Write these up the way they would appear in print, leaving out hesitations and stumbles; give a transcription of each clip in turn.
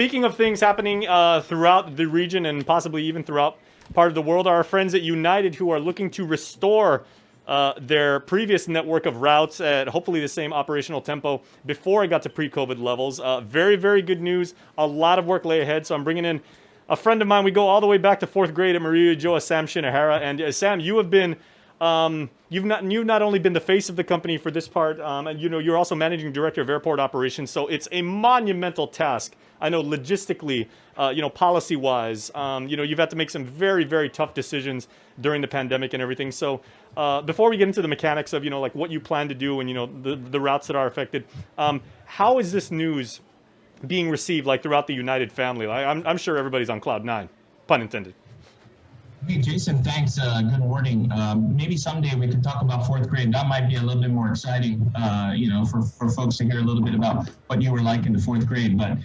Speaking of things happening throughout the region and possibly even throughout part of the world, are our friends at United who are looking to restore their previous network of routes at hopefully the same operational tempo before it got to pre-COVID levels. Very, very good news. A lot of work lay ahead. So I'm bringing in a friend of mine. We go all the way back to fourth grade at Maria Joa, Sam Shinohara. And Sam, you have been you've not only been the face of the company for this part, and you're also managing director of airport operations. So it's a monumental task. I know logistically, policy-wise, you've had to make some very, very tough decisions during the pandemic and everything. So before we get into the mechanics of like what you plan to do and the routes that are affected, how is this news being received like throughout the United family? I'm sure everybody's on cloud nine, pun intended. Hey, Jason, thanks. Good morning. Maybe someday we can talk about fourth grade. That might be a little bit more exciting, for folks to hear a little bit about what you were like in the fourth grade. But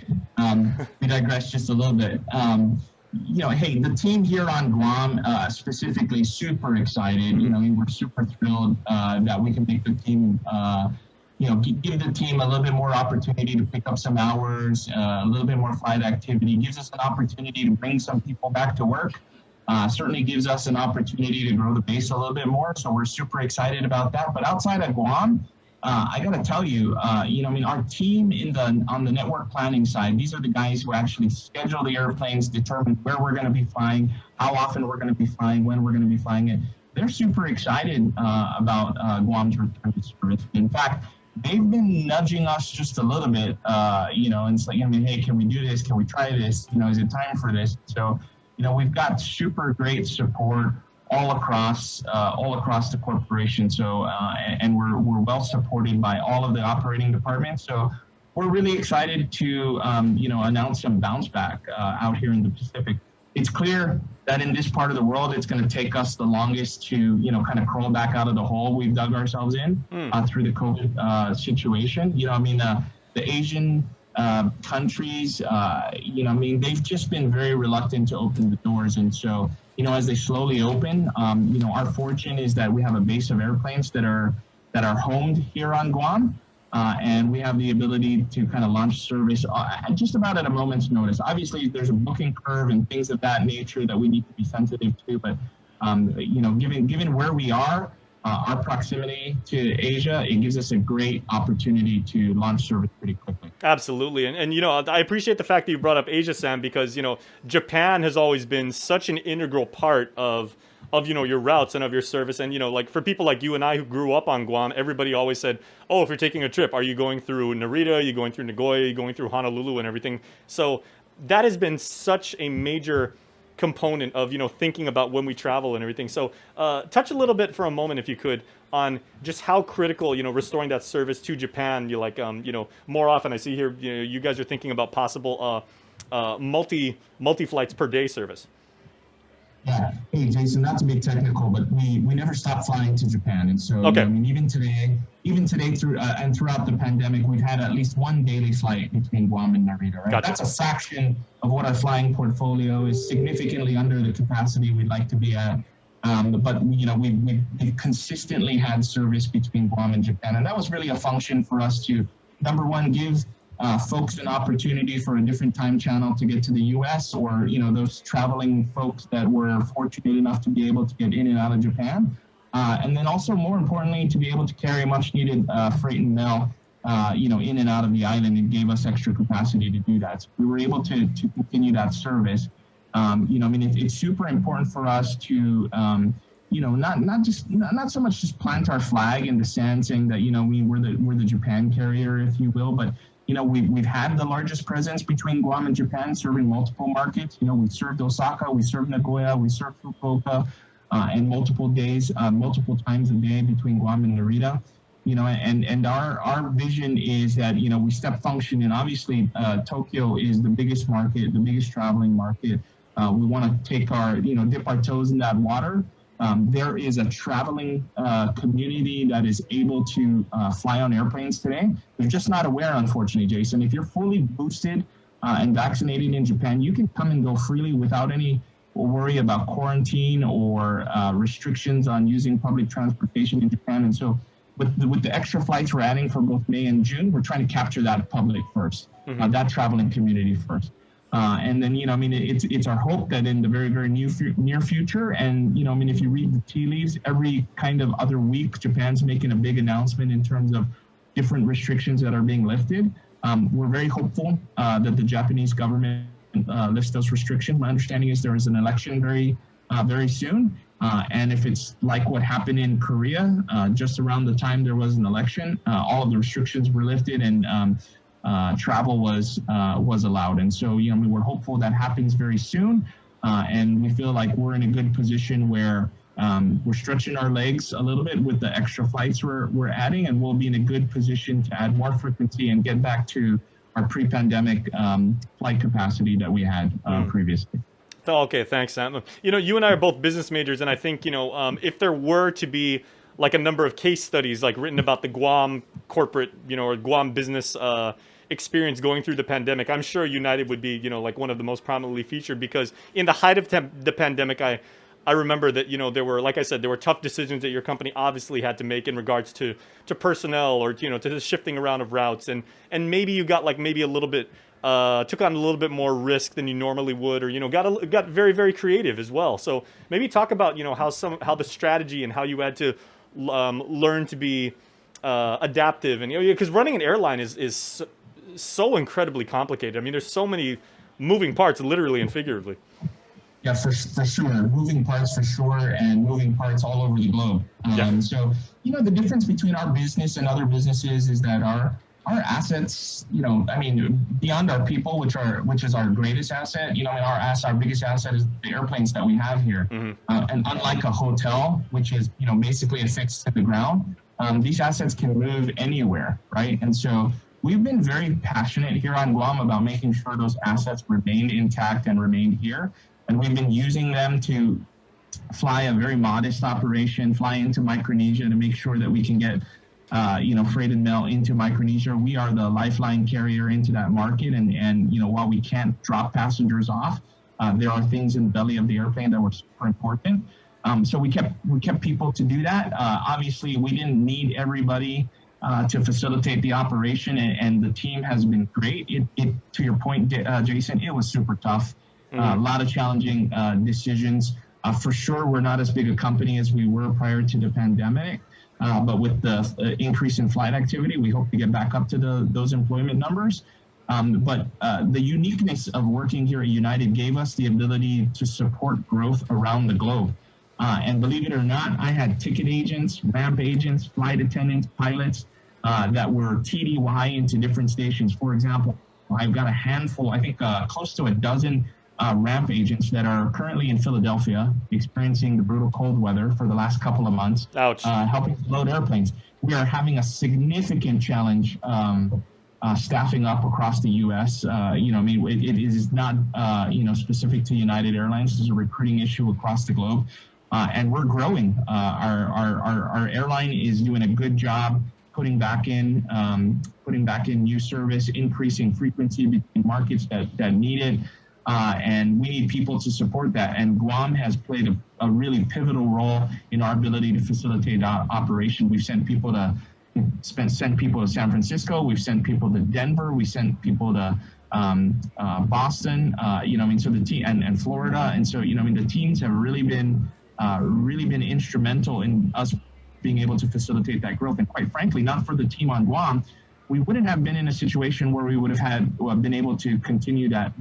we digress just a little bit. Hey, the team here on Guam, specifically, super excited. We're super thrilled that we can make the team, give the team a little bit more opportunity to pick up some hours, a little bit more flight activity, gives us an opportunity to bring some people back to work. Certainly gives us an opportunity to grow the base a little bit more. So we're super excited about that. But outside of Guam, I got to tell you, our team on the network planning side, these are the guys who actually schedule the airplanes, determine where we're going to be flying, how often we're going to be flying, when we're going to be flying it. They're super excited about Guam's return to service. In fact, they've been nudging us just a little bit, and it's like, hey, can we do this? Can we try this? Is it time for this? So, we've got super great support all across the corporation. So, and we're well supported by all of the operating departments. So we're really excited to, announce some bounce back out here in the Pacific. It's clear that in this part of the world, it's going to take us the longest to, kind of crawl back out of the hole we've dug ourselves in through the COVID situation. The Asian countries, they've just been very reluctant to open the doors. And so, as they slowly open, our fortune is that we have a base of airplanes that are homed here on Guam. And we have the ability to kind of launch service just about at a moment's notice. Obviously, there's a booking curve and things of that nature that we need to be sensitive to. But, given where we are, our proximity to Asia, it gives us a great opportunity to launch service pretty quickly. Absolutely. And I appreciate the fact that you brought up Asia, Sam, because, Japan has always been such an integral part of your routes and of your service. And, like for people like you and I who grew up on Guam, everybody always said, oh, if you're taking a trip, are you going through Narita? Are you going through Nagoya? Are you going through Honolulu and everything? So that has been such a major component of thinking about when we travel and everything. So touch a little bit for a moment, if you could, on just how critical restoring that service to Japan. More often I see here you guys are thinking about possible multi flights per day service. Yeah. Hey, Jason, not to be technical, but we never stopped flying to Japan. And so, okay. Even today throughout the pandemic, we've had at least one daily flight between Guam and Narita, right? Gotcha. That's a fraction of what our flying portfolio is, significantly under the capacity we'd like to be at. But, we've consistently had service between Guam and Japan. And that was really a function for us to, number one, give folks an opportunity for a different time channel to get to the U.S. or, those traveling folks that were fortunate enough to be able to get in and out of Japan. And then also, more importantly, to be able to carry much needed freight and mail, in and out of the island. It gave us extra capacity to do that. So we were able to continue that service. It's super important for us to, not so much just plant our flag in the sand saying that, we're the Japan carrier, if you will, but we've had the largest presence between Guam and Japan, serving multiple markets. We served Osaka, we served Nagoya, we served Fukuoka, and multiple times a day between Guam and Narita. And our vision is that, we step function, and obviously Tokyo is the biggest market, the biggest traveling market. We want to take dip our toes in that water. There is a traveling community that is able to fly on airplanes today. They're just not aware, unfortunately, Jason. If you're fully boosted and vaccinated in Japan, you can come and go freely without any worry about quarantine or restrictions on using public transportation in Japan. And so with the extra flights we're adding for both May and June, we're trying to capture that public first, that traveling community first. And then, I mean, it's our hope that in the very, very near future, and, I mean, if you read the tea leaves, every kind of other week, Japan's making a big announcement in terms of different restrictions that are being lifted. We're very hopeful that the Japanese government lifts those restrictions. My understanding is there is an election very soon. And if it's like what happened in Korea, just around the time there was an election, all of the restrictions were lifted and travel was allowed. And so, we're hopeful that happens very soon. And we feel like we're in a good position where we're stretching our legs a little bit with the extra flights we're adding, and we'll be in a good position to add more frequency and get back to our pre-pandemic flight capacity that we had previously. Oh, okay, thanks, Sam. You and I are both business majors, and I think, if there were to be like a number of case studies like written about the Guam corporate, or Guam business experience going through the pandemic, I'm sure United would be, like one of the most prominently featured, because in the height of the pandemic, I remember that, there were, like I said, there were tough decisions that your company obviously had to make in regards to personnel or, to the shifting around of routes. And maybe you got like maybe a little bit, took on a little bit more risk than you normally would, or, got very, very creative as well. So maybe talk about, how the strategy and how you had to learn to be adaptive. And, because running an airline is so incredibly complicated. I mean, there's so many moving parts, literally and figuratively. Yeah, for sure. Moving parts for sure, and moving parts all over the globe. So, the difference between our business and other businesses is that our assets, I mean, beyond our people, which is our greatest asset, our biggest asset is the airplanes that we have here. Mm-hmm. And unlike a hotel, which is, basically affixed to the ground, these assets can move anywhere, right? And so we've been very passionate here on Guam about making sure those assets remain intact and remain here. And we've been using them to fly a very modest operation, fly into Micronesia to make sure that we can get, freight and mail into Micronesia. We are the lifeline carrier into that market. And while we can't drop passengers off, there are things in the belly of the airplane that were super important. So we kept people to do that. Obviously, we didn't need everybody to facilitate the operation, and the team has been great. To your point, Jason, it was super tough. A lot of challenging decisions. For sure, we're not as big a company as we were prior to the pandemic, but with the increase in flight activity, we hope to get back up to those employment numbers. But the uniqueness of working here at United gave us the ability to support growth around the globe. And believe it or not, I had ticket agents, ramp agents, flight attendants, pilots that were TDY into different stations. For example, I've got a handful, I think close to a dozen ramp agents that are currently in Philadelphia experiencing the brutal cold weather for the last couple of months. Ouch. Helping to load airplanes. We are having a significant challenge staffing up across the U.S. It is not, specific to United Airlines. This is a recruiting issue across the globe. And we're growing. Our airline is doing a good job putting back in new service, increasing frequency between markets that need it. And we need people to support that. And Guam has played a really pivotal role in our ability to facilitate operation. We've sent people to San Francisco. We've sent people to Denver. We sent people to Boston. So the team and Florida. And so the teams have really been instrumental in us being able to facilitate that growth. And quite frankly, not for the team on Guam, we wouldn't have been in a situation where we would have been able to continue that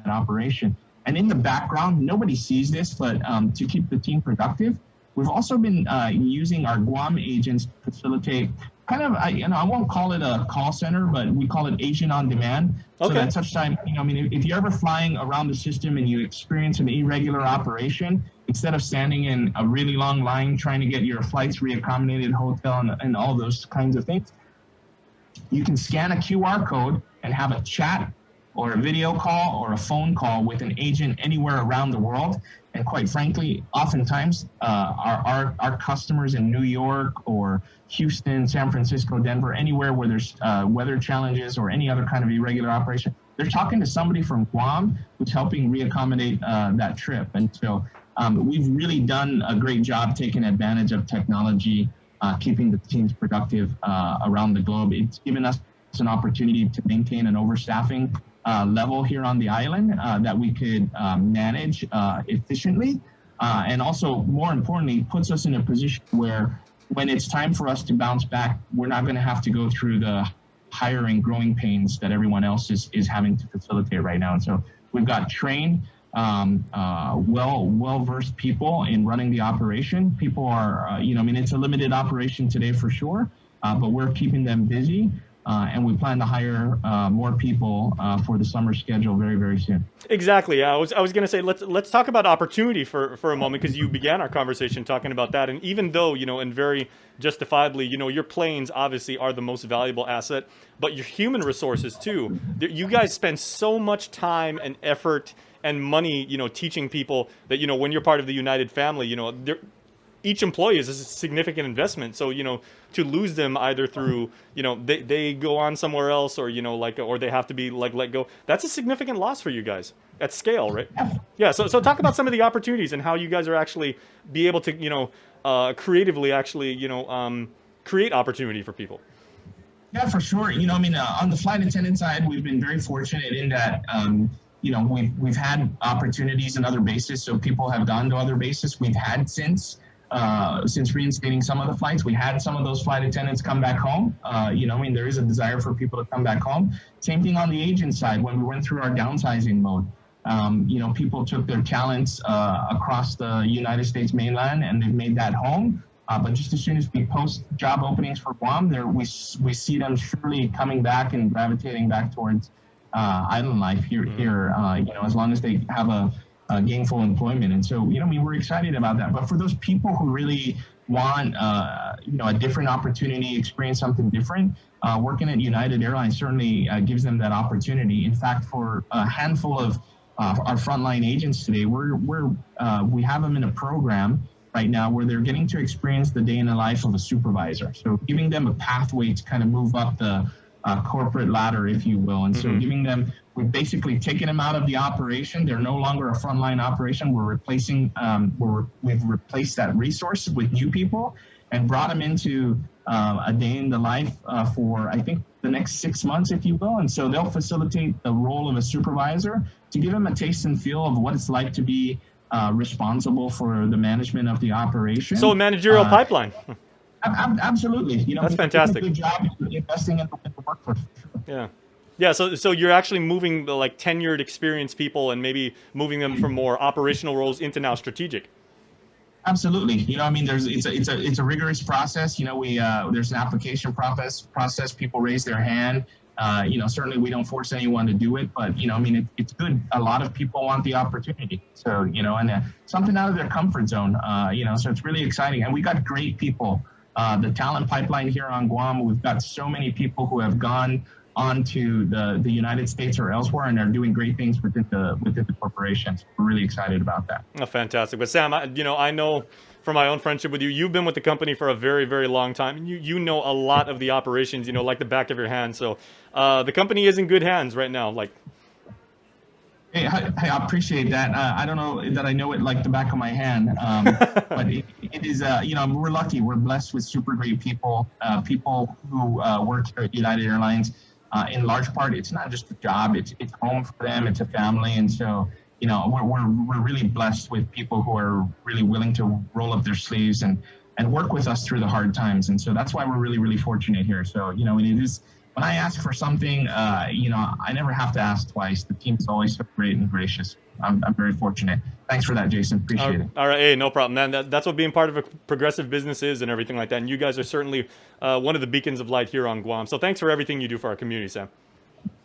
operation. And in the background, nobody sees this, but to keep the team productive, we've also been using our Guam agents to facilitate kind of, I won't call it a call center, but we call it agent on demand. Okay. So at such time, if you're ever flying around the system and you experience an irregular operation, instead of standing in a really long line trying to get your flights reaccommodated, hotel, and all those kinds of things, you can scan a QR code and have a chat or a video call or a phone call with an agent anywhere around the world. And quite frankly, oftentimes our customers in New York or Houston, San Francisco, Denver, anywhere where there's weather challenges or any other kind of irregular operation, they're talking to somebody from Guam who's helping reaccommodate that trip. And so we've really done a great job taking advantage of technology, keeping the teams productive around the globe. It's given us an opportunity to maintain an overstaffing level here on the island that we could manage efficiently. And also, more importantly, puts us in a position where when it's time for us to bounce back, we're not going to have to go through the hiring growing pains that everyone else is having to facilitate right now. And so we've got trained, well-versed people in running the operation. People are, it's a limited operation today for sure, but we're keeping them busy. And we plan to hire more people for the summer schedule very, very soon. Exactly. Yeah, I was going to say let's talk about opportunity for a moment, because you began our conversation talking about that. And even though and very justifiably, your planes obviously are the most valuable asset, but your human resources too. You guys spend so much time and effort and money, teaching people that when you're part of the United family, each employee is a significant investment. So, to lose them either through, they go on somewhere else, or, or they have to be let go. That's a significant loss for you guys at scale, right? Yeah. So talk about some of the opportunities and how you guys are actually be able to, creatively actually, create opportunity for people. Yeah, for sure. On the flight attendant side, we've been very fortunate in that, we've had opportunities in other bases. So people have gone to other bases. We've had since reinstating some of the flights, we had some of those flight attendants come back home. There is a desire for people to come back home. Same thing on the agent side. When we went through our downsizing mode, people took their talents across the United States mainland, and they've made that home. But just as soon as we post job openings for Guam, we see them surely coming back and gravitating back towards island life here. As long as they have a gainful employment. And so, we're excited about that. But for those people who really want, a different opportunity, experience something different, working at United Airlines certainly gives them that opportunity. In fact, for a handful of our frontline agents today, we have them in a program right now where they're getting to experience the day in the life of a supervisor. So giving them a pathway to kind of move up the corporate ladder, if you will. And so we've basically taken them out of the operation. They're no longer a frontline operation. We're replacing, we've replaced that resource with new people and brought them into a day in the life for, I think, the next 6 months, if you will. And so they'll facilitate the role of a supervisor to give them a taste and feel of what it's like to be responsible for the management of the operation. So a managerial pipeline. Absolutely. That's fantastic. Good job investing in the workforce. Yeah. Yeah, so you're actually moving the tenured, experienced people and maybe moving them from more operational roles into now strategic. Absolutely. It's a rigorous process. There's an application process. People raise their hand. Certainly we don't force anyone to do it, but it's good. A lot of people want the opportunity. So and something out of their comfort zone. So it's really exciting, and we got great people. The talent pipeline here on Guam. We've got so many people who have gone onto the United States or elsewhere and are doing great things within the corporations. We're really excited about that. Oh, fantastic. But Sam, I know from my own friendship with you, you've been with the company for a very, very long time. And you know a lot of the operations, like the back of your hand. So the company is in good hands right now. Hey, I appreciate that. I don't know that I know it like the back of my hand, but it is, we're lucky. We're blessed with super great people, people who work here at United Airlines. In large part, it's not just a job; it's home for them. It's a family, and so we're really blessed with people who are really willing to roll up their sleeves and work with us through the hard times. And so that's why we're really, really fortunate here. So it is. When I ask for something, I never have to ask twice. The team's always so great and gracious. I'm very fortunate. Thanks for that, Jason. Appreciate it. All right. Hey, no problem, man. That's what being part of a progressive business is and everything like that. And you guys are certainly one of the beacons of light here on Guam. So thanks for everything you do for our community, Sam.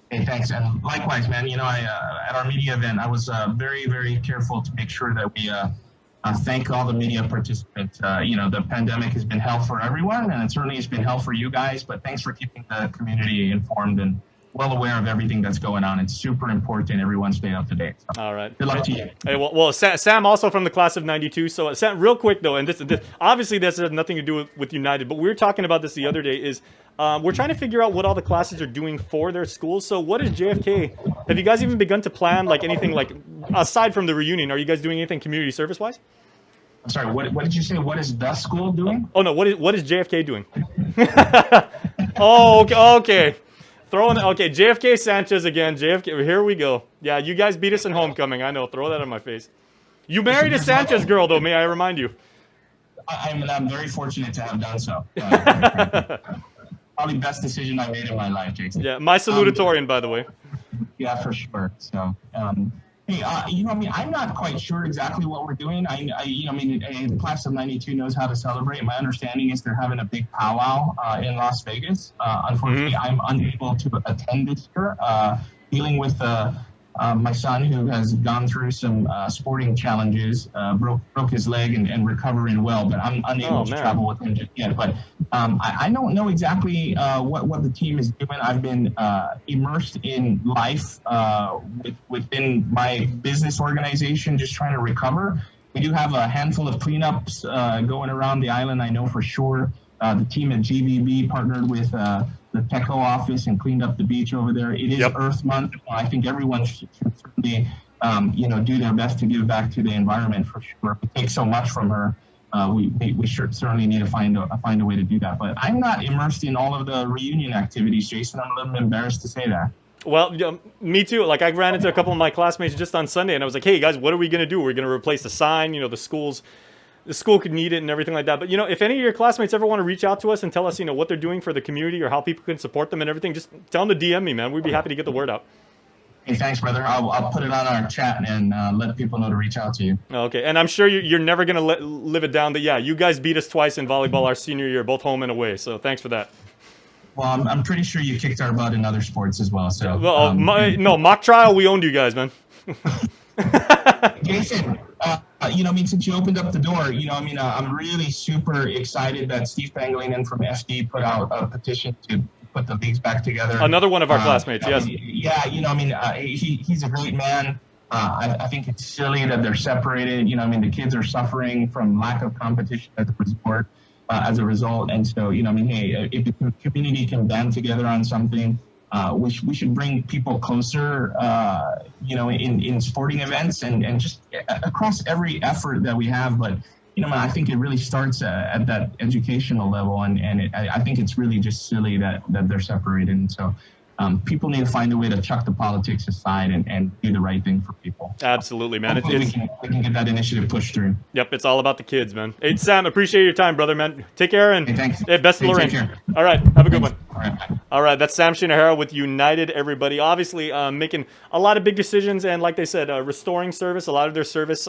Hey, thanks. And likewise, man, at our media event, I was very, very careful to make sure that we thank all the media participants. The pandemic has been hell for everyone, and it certainly has been hell for you guys, but thanks for keeping the community informed and well aware of everything that's going on. It's super important everyone stay up to date. So, all right. Good luck to you. Hey, well, Sam also from the class of 92. So Sam, real quick though, and this obviously this has nothing to do with United, but we were talking about this the other day, is we're trying to figure out what all the classes are doing for their schools. So what is JFK? Have you guys even begun to plan anything aside from the reunion? Are you guys doing anything community service wise? I'm sorry, what did you say? What is the school doing? Oh no, what is JFK doing? Oh, okay. Throwing okay, JFK Sanchez again. JFK, here we go. Yeah, you guys beat us in homecoming. I know. Throw that in my face. You married a Sanchez girl, though. May I remind you? I'm very fortunate to have done so. Probably best decision I made in my life, Jason. Yeah, my salutatorian, by the way. Yeah, for sure. So, hey, I'm not quite sure exactly what we're doing. The class of '92 knows how to celebrate. My understanding is they're having a big powwow in Las Vegas. Unfortunately, I'm unable to attend this year, dealing with my son, who has gone through some sporting challenges, broke his leg and recovering well, but I'm unable to travel with him just yet. But I don't know exactly what the team is doing. I've been immersed in life within my business organization, just trying to recover. We do have a handful of cleanups going around the island, I know for sure. The team at GBB partnered with the TECO office and cleaned up the beach over there. It is Earth Month. I think everyone should certainly, do their best to give back to the environment for sure. We take so much from her. We certainly need to find a way to do that. But I'm not immersed in all of the reunion activities, Jason. I'm a little embarrassed to say that. Well, me too. Like, I ran into a couple of my classmates just on Sunday, and I was like, hey, guys, what are we going to do? We're going to replace the sign. The school could need it and everything like that. But, if any of your classmates ever want to reach out to us and tell us, what they're doing for the community or how people can support them and everything, just tell them to DM me, man. We'd be happy to get the word out. Hey, thanks, brother. I'll put it on our chat and let people know to reach out to you. Okay, and I'm sure you're never going to live it down that, you guys beat us twice in volleyball our senior year, both home and away. So thanks for that. Well, I'm pretty sure you kicked our butt in other sports as well. So mock trial, we owned you guys, man. Jason, since you opened up the door, I'm really super excited that Steve Pangolinan from FD put out a petition to put the leagues back together. Another one of our classmates, yes. He's a great man. I think it's silly that they're separated. The kids are suffering from lack of competition at the resort as a result. And so, hey, if the community can band together on something, we should bring people closer, in sporting events and just across every effort that we have. But, I think it really starts at that educational level. And I think it's really just silly that they're separated. And so people need to find a way to chuck the politics aside and do the right thing for people. Absolutely, man. We can get that initiative pushed through. Yep, it's all about the kids, man. Hey, Sam, appreciate your time, brother, man. Take care and thanks. Hey, best of Lorraine. All right, have a good one. All right, that's Sam Shinohara with United, everybody. Obviously, making a lot of big decisions and, like they said, restoring service. A lot of their service